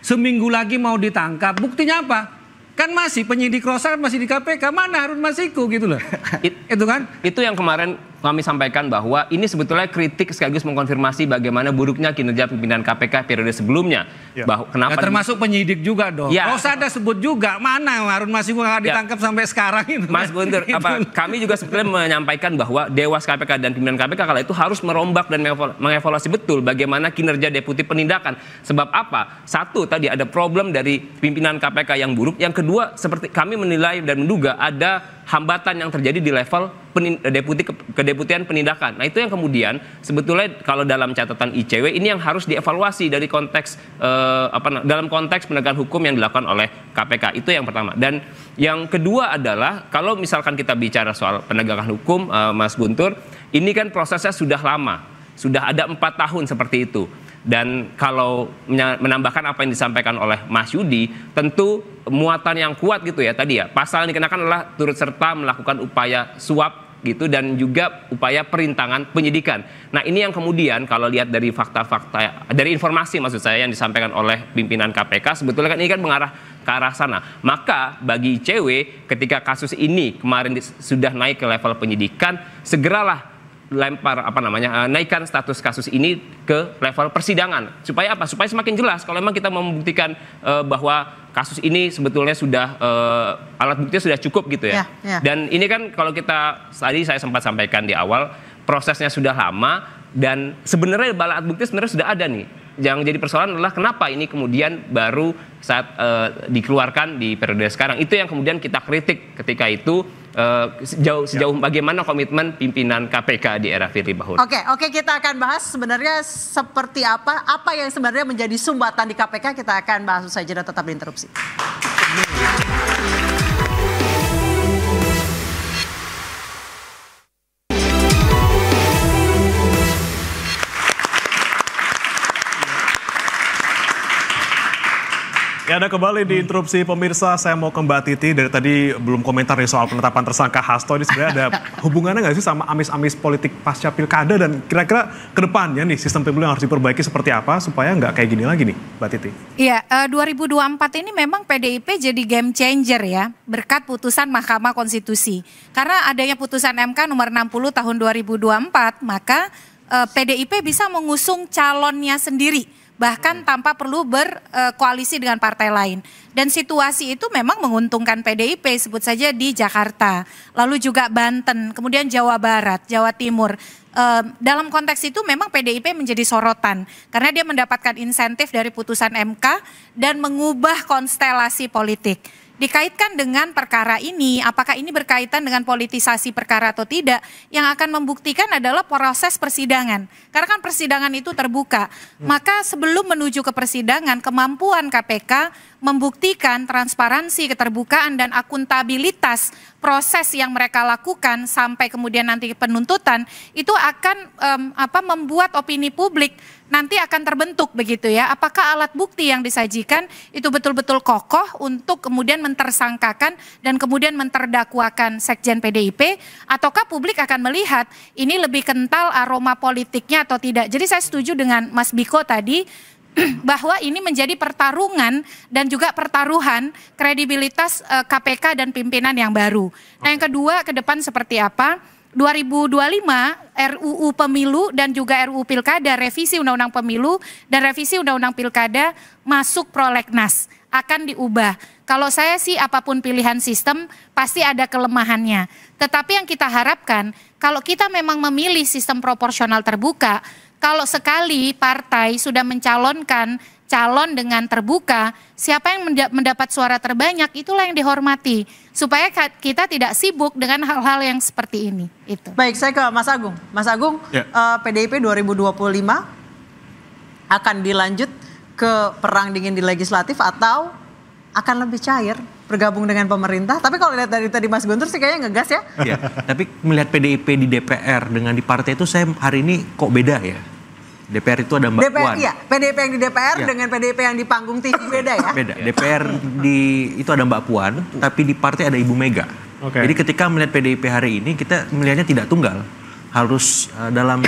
seminggu lagi mau ditangkap. Buktinya apa? Kan masih penyidik Rosa kan masih di KPK. Mana Harun Masiku gitu loh. Itu kan? Itu yang kemarin kami sampaikan bahwa ini sebetulnya kritik sekaligus mengkonfirmasi bagaimana buruknya kinerja pimpinan KPK periode sebelumnya. Bahwa kenapa termasuk penyidik juga dong. Rosa ada sebut juga mana Harun Masiku nggak ditangkap sampai sekarang itu. Mas Guntur, kami juga sebetulnya menyampaikan bahwa Dewas KPK dan pimpinan KPK kala itu harus merombak dan mengevaluasi betul bagaimana kinerja deputi penindakan. Sebab apa? Satu, tadi ada problem dari pimpinan KPK yang buruk. Yang kedua, seperti kami menilai dan menduga ada hambatan yang terjadi di level kedeputian penindakan. Nah, itu yang kemudian sebetulnya kalau dalam catatan ICW ini yang harus dievaluasi dari konteks dalam konteks penegakan hukum yang dilakukan oleh KPK. Itu yang pertama. Dan yang kedua adalah kalau misalkan kita bicara soal penegakan hukum, Mas Guntur, ini kan prosesnya sudah lama. Sudah ada 4 tahun seperti itu. Dan kalau menambahkan apa yang disampaikan oleh Mas Yudi, tentu muatan yang kuat gitu ya tadi ya. Pasal yang dikenakan adalah turut serta melakukan upaya suap gitu dan juga upaya perintangan penyidikan. Nah, ini yang kemudian kalau lihat dari fakta-fakta, dari informasi maksud saya yang disampaikan oleh pimpinan KPK, sebetulnya kan ini kan mengarah ke arah sana. Maka bagi ICW ketika kasus ini kemarin sudah naik ke level penyidikan, segeralah naikkan status kasus ini ke level persidangan. Supaya apa? Supaya semakin jelas kalau memang kita membuktikan bahwa kasus ini sebetulnya sudah alat buktinya sudah cukup gitu ya. Dan ini kan kalau kita tadi saya sempat sampaikan di awal, prosesnya sudah lama dan sebenarnya alat bukti sebenarnya sudah ada nih. Yang jadi persoalan adalah kenapa ini kemudian baru saat dikeluarkan di periode sekarang. Itu yang kemudian kita kritik ketika itu sejauh bagaimana komitmen pimpinan KPK di era Firly Bahuri. Oke, kita akan bahas sebenarnya seperti apa yang sebenarnya menjadi sumbatan di KPK. Kita akan bahas usai jeda, tetap diinterupsi. Ya, ada kembali di interupsi pemirsa. Saya mau ke Mbak Titi. Dari tadi belum komentar nih soal penetapan tersangka Hasto. Ini sebenarnya ada hubungannya nggak sih sama amis-amis politik pasca pilkada? Dan kira-kira ke depannya nih sistem pemilu yang harus diperbaiki seperti apa supaya nggak kayak gini lagi nih, Mbak Titi? Iya, 2024 ini memang PDIP jadi game changer ya, berkat putusan Mahkamah Konstitusi. Karena adanya putusan MK nomor 60 tahun 2024, maka PDIP bisa mengusung calonnya sendiri. Bahkan tanpa perlu berkoalisi dengan partai lain. Dan situasi itu memang menguntungkan PDIP, sebut saja di Jakarta, lalu juga Banten, kemudian Jawa Barat, Jawa Timur. Dalam konteks itu memang PDIP menjadi sorotan, karena dia mendapatkan insentif dari putusan MK dan mengubah konstelasi politik. Dikaitkan dengan perkara ini, apakah ini berkaitan dengan politisasi perkara atau tidak, yang akan membuktikan adalah proses persidangan. Karena kan persidangan itu terbuka. Maka sebelum menuju ke persidangan, kemampuan KPK membuktikan transparansi, keterbukaan, dan akuntabilitas proses yang mereka lakukan sampai kemudian nanti penuntutan, itu akan membuat opini publik nanti akan terbentuk begitu ya. Apakah alat bukti yang disajikan itu betul-betul kokoh untuk kemudian mentersangkakan dan kemudian menterdakwakan Sekjen PDIP, ataukah publik akan melihat ini lebih kental aroma politiknya atau tidak. Jadi saya setuju dengan Mas Biko tadi bahwa ini menjadi pertarungan dan juga pertaruhan kredibilitas KPK dan pimpinan yang baru. Nah, yang kedua, ke depan seperti apa? 2025 RUU Pemilu dan juga RUU Pilkada, revisi Undang-Undang Pemilu dan revisi Undang-Undang Pilkada masuk prolegnas, akan diubah. Kalau saya sih apapun pilihan sistem pasti ada kelemahannya. Tetapi yang kita harapkan kalau kita memang memilih sistem proporsional terbuka, kalau sekali partai sudah mencalonkan calon dengan terbuka, siapa yang mendapat suara terbanyak itulah yang dihormati. Supaya kita tidak sibuk dengan hal-hal yang seperti ini. Itu. Baik, saya ke Mas Agung. Mas Agung, PDIP 2025 akan dilanjut ke perang dingin di legislatif atau akan lebih cair bergabung dengan pemerintah. Tapi kalau lihat dari tadi Mas Guntur sih kayaknya ngegas ya. Iya, tapi melihat PDIP di DPR dengan di partai itu saya hari ini kok beda ya. DPR itu ada Mbak Puan. Iya, PDIP yang di DPR dengan PDIP yang di panggung TV beda ya. Beda. DPR itu ada Mbak Puan, tapi di partai ada Ibu Mega. Jadi ketika melihat PDIP hari ini kita melihatnya tidak tunggal. Harus dalam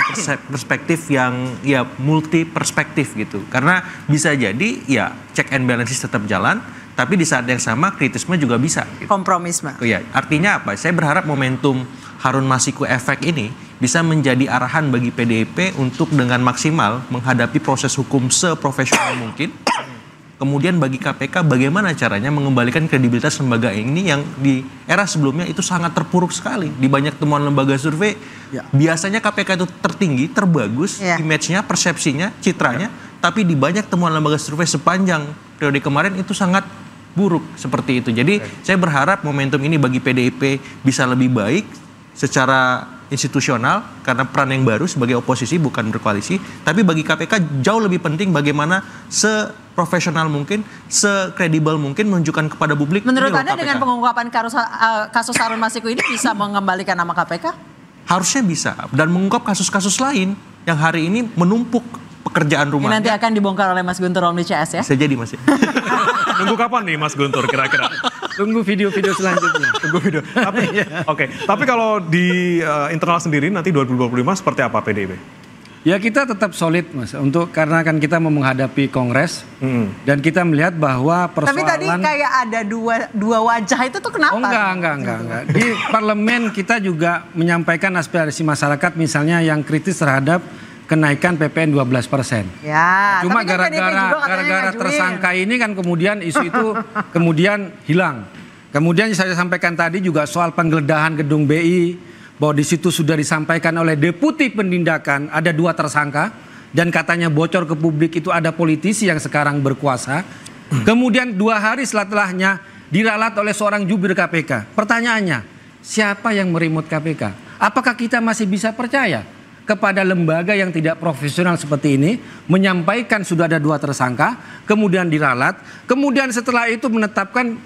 perspektif yang ya multi perspektif gitu. Karena bisa jadi ya check and balances tetap jalan, tapi di saat yang sama kritisme juga bisa. Gitu. Kompromisme. Ya, artinya apa? Saya berharap momentum Harun Masiku efek ini bisa menjadi arahan bagi PDIP untuk dengan maksimal menghadapi proses hukum seprofesional mungkin. Kemudian bagi KPK bagaimana caranya mengembalikan kredibilitas lembaga ini yang di era sebelumnya itu sangat terpuruk sekali. Di banyak temuan lembaga survei, biasanya KPK itu tertinggi, terbagus, image-nya, persepsinya, citranya. Tapi di banyak temuan lembaga survei sepanjang periode kemarin itu sangat buruk seperti itu. Jadi saya berharap momentum ini bagi PDIP bisa lebih baik secara institusional karena peran yang baru sebagai oposisi bukan berkoalisi, tapi bagi KPK jauh lebih penting bagaimana seprofesional mungkin, sekredibel mungkin menunjukkan kepada publik. Menurut Anda KPK. Dengan pengungkapan kasus Harun Masiku ini bisa mengembalikan nama KPK? Harusnya bisa, dan mengungkap kasus-kasus lain yang hari ini menumpuk pekerjaan rumah. Nanti akan dibongkar oleh Mas Guntur Romli CS ya? Bisa jadi Mas. Nunggu kapan nih Mas Guntur kira-kira? Tunggu video-video selanjutnya. Tunggu video. Tapi kalau di internal sendiri nanti 2025 seperti apa PDIP? Ya kita tetap solid Mas, karena kan kita mau menghadapi Kongres dan kita melihat bahwa persoalan. Tapi tadi kayak ada dua wajah itu tuh kenapa? Oh enggak. Di parlemen kita juga menyampaikan aspirasi masyarakat misalnya yang kritis terhadap kenaikan PPN 12%. Ya, cuma gara-gara tersangka ini kan kemudian isu itu kemudian hilang. Kemudian saya sampaikan tadi juga soal penggeledahan gedung BI, bahwa di situ sudah disampaikan oleh Deputi Penindakan ada 2 tersangka dan katanya bocor ke publik itu ada politisi yang sekarang berkuasa. Kemudian 2 hari setelahnya diralat oleh seorang jubir KPK. Pertanyaannya, siapa yang merimut KPK? Apakah kita masih bisa percaya kepada lembaga yang tidak profesional seperti ini, menyampaikan sudah ada 2 tersangka, kemudian diralat, kemudian setelah itu menetapkan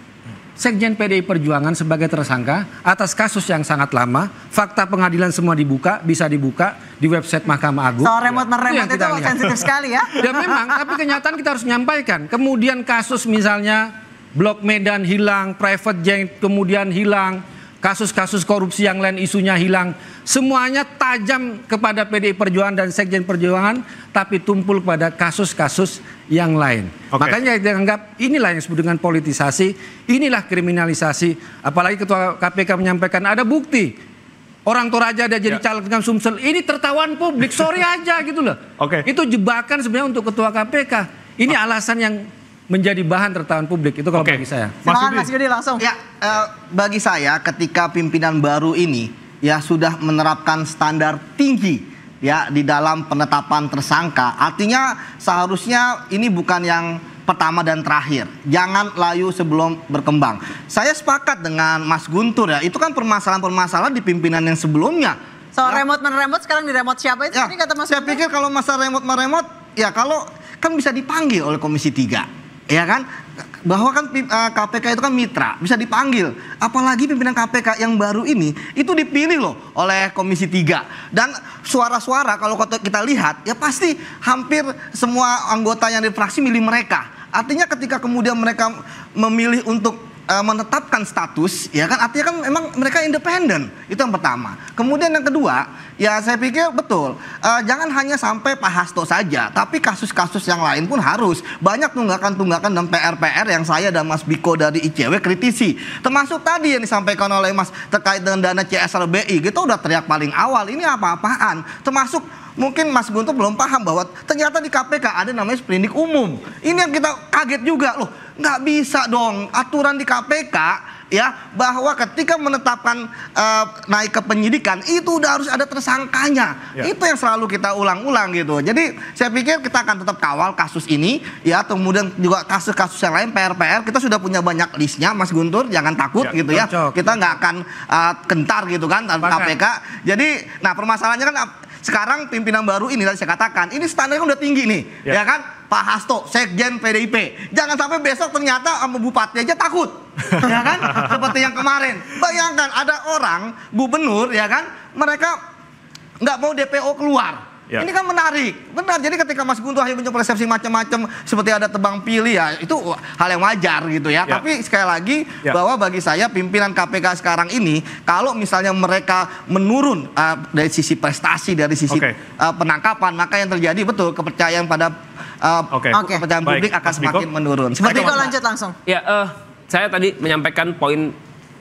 Sekjen PDI Perjuangan sebagai tersangka atas kasus yang sangat lama, fakta pengadilan semua bisa dibuka di website Mahkamah Agung. Soal remote-meremot itu sensitif sekali ya. Ya memang, tapi kenyataan kita harus menyampaikan. Kemudian kasus misalnya Blok Medan hilang, private jet kemudian hilang, kasus-kasus korupsi yang lain isunya hilang. Semuanya tajam kepada PDI Perjuangan dan Sekjen Perjuangan, tapi tumpul pada kasus-kasus yang lain. Makanya dianggap inilah yang disebut dengan politisasi, inilah kriminalisasi. Apalagi Ketua KPK menyampaikan ada bukti. Orang Toraja ada jadi caleg dengan Sumsel. Ini tertawan publik, sorry aja gitu loh. Itu jebakan sebenarnya untuk Ketua KPK. Ini alasan yang menjadi bahan tertawan publik itu kalau bagi saya. Mas Yudi langsung. Ya, bagi saya ketika pimpinan baru ini ya sudah menerapkan standar tinggi ya di dalam penetapan tersangka, artinya seharusnya ini bukan yang pertama dan terakhir. Jangan layu sebelum berkembang. Saya sepakat dengan Mas Guntur ya, itu kan permasalahan-permasalahan di pimpinan yang sebelumnya. Soal remote-meremot sekarang di remote siapa itu? Ini kata Mas Saya pikir kalau masalah remote-meremot ya kalau kan bisa dipanggil oleh Komisi 3. Ya kan, bahwa kan KPK itu kan mitra, bisa dipanggil. Apalagi pimpinan KPK yang baru ini itu dipilih loh oleh Komisi 3. Dan suara-suara kalau kita lihat ya pasti hampir semua anggota yang di fraksi milih mereka. Artinya ketika kemudian mereka memilih untuk menetapkan status, ya kan artinya kan memang mereka independen. Itu yang pertama. Kemudian yang kedua, ya saya pikir betul, jangan hanya sampai Pak Hasto saja, tapi kasus-kasus yang lain pun harus. Banyak tunggakan-tunggakan dan PR-PR yang saya dan Mas Biko dari ICW kritisi. Termasuk tadi yang disampaikan oleh Mas terkait dengan dana CSRBI, kita udah teriak paling awal, ini apa-apaan. Termasuk mungkin Mas Guntur belum paham bahwa ternyata di KPK ada namanya sprindik umum. Ini yang kita kaget juga loh. Nggak bisa dong aturan di KPK ya bahwa ketika menetapkan naik ke penyidikan itu udah harus ada tersangkanya. Itu yang selalu kita ulang-ulang gitu. Jadi saya pikir kita akan tetap kawal kasus ini ya, kemudian juga kasus-kasus yang lain PR kita sudah punya banyak listnya Mas Guntur, jangan takut gitu ya. Kita nggak akan gentar gitu kan KPK. Jadi nah permasalahannya kan sekarang pimpinan baru ini tadi saya katakan ini standarnya udah tinggi nih ya kan. Pak Hasto, Sekjen PDIP. Jangan sampai besok ternyata sama bupati aja takut. Ya kan? Seperti yang kemarin. Bayangkan ada orang, gubernur ya kan, mereka nggak mau DPO keluar. Ya. Ini kan menarik, benar. Jadi ketika Mas Guntur hanya punya persepsi macam-macam seperti ada tebang pilih ya, itu hal yang wajar gitu ya. Tapi sekali lagi bahwa bagi saya pimpinan KPK sekarang ini, kalau misalnya mereka menurun dari sisi prestasi, dari sisi penangkapan, maka yang terjadi betul kepercayaan pada kepercayaan publik akan semakin menurun. Seperti itu lanjut langsung. Ya, saya tadi menyampaikan poin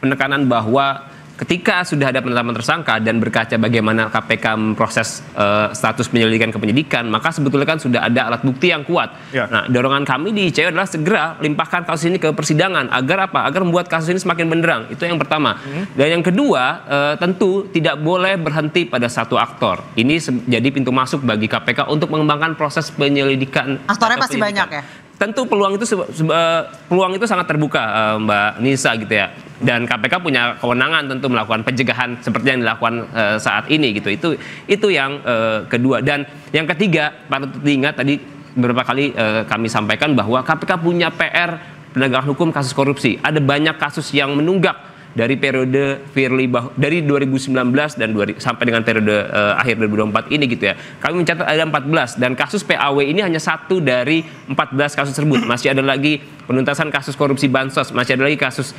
penekanan bahwa ketika sudah ada penetapan tersangka dan berkaca bagaimana KPK memproses status penyelidikan ke penyidikan, maka sebetulnya kan sudah ada alat bukti yang kuat. Nah, dorongan kami di ICW adalah segera limpahkan kasus ini ke persidangan. Agar apa? Agar membuat kasus ini semakin benderang. Itu yang pertama. Dan yang kedua, tentu tidak boleh berhenti pada satu aktor. Ini jadi pintu masuk bagi KPK untuk mengembangkan proses penyelidikan. Aktornya pasti banyak ya? Tentu peluang itu sangat terbuka, Mbak Nisa gitu ya. Dan KPK punya kewenangan tentu melakukan pencegahan seperti yang dilakukan saat ini gitu. Itu yang kedua. Dan yang ketiga, patut diingat tadi beberapa kali kami sampaikan bahwa KPK punya PR penegakan hukum kasus korupsi. Ada banyak kasus yang menunggak dari periode Firly dari 2019 dan sampai dengan periode akhir 2024 ini gitu ya. Kami mencatat ada 14 dan kasus PAW ini hanya satu dari 14 kasus tersebut. Masih ada lagi penuntasan kasus korupsi bansos, masih ada lagi kasus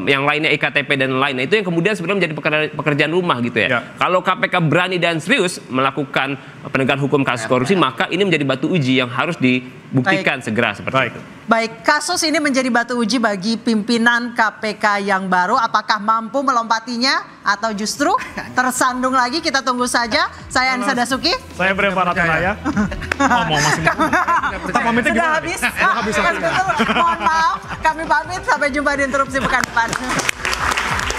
yang lainnya EKTP dan lainnya. Itu yang kemudian sebenarnya menjadi pekerjaan rumah gitu ya. Kalau KPK berani dan serius melakukan penegakan hukum kasus korupsi, maka ini menjadi batu uji yang harus dibuktikan segera seperti itu. Baik, kasus ini menjadi batu uji bagi pimpinan KPK yang baru. Apakah mampu melompatinya atau justru tersandung lagi? Kita tunggu saja. Saya Anissa Dasuki. Saya Bre Paratanaya. Mau masih sudah habis. Mohon maaf, kami pamit. Sampai jumpa di interupsi pekan depan.